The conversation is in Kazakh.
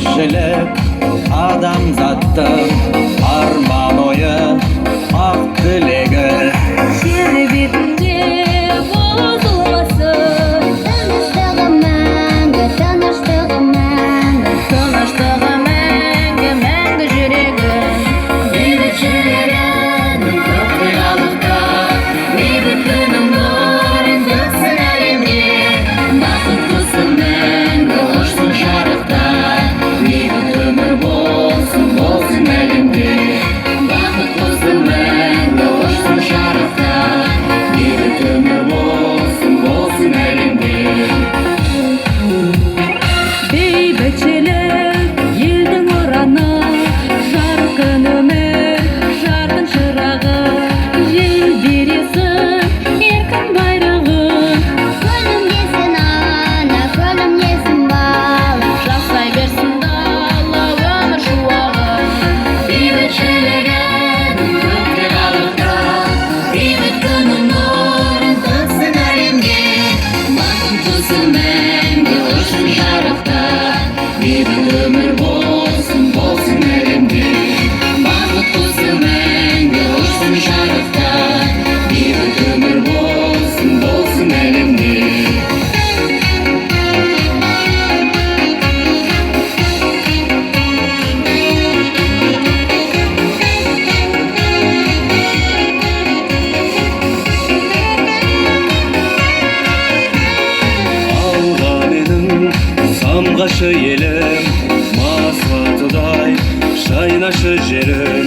Beybatçılık adamzattın arman oyu, ak dilegi. Şer betinde bozulmasın. Tanıştığım мәңгі, tanıştığım мәңгі. Tanıştığım мәңгі, мәңгі жүрегім. Бейбіт жүрегім көк қиялықта, бейбіт күнің нұрын төксін әлемге. Бақыттысың мәңгі ұшсын жарықта, бейбіт өмір болсын, болсын әлемде. Бақыттысың мәңгі ұшсын жарықта, бейбіт өмір болсын, болсын әлемде. Бейбітшілік елдің ұраны, жарқын өмір, жарқын шырағы. Желбіресін еркін байрағы, Көлімдесін ана, көлімдесін бала, жасай берсін дала өмір шуағы. бейбіт жүрегім көк қиялықта, бейбіт күнің нұрын төксін әлемге. Бақыттысың мәңгі ұшсын жарықта, бейбіт өмір болсын, болсын әлемде. Бақыттысың мәңгі ұшсын жарықта, бейбіт өмір болсын, болсын әлемде. Алға менің самғашы елім, масатыдай шайнашы жерім.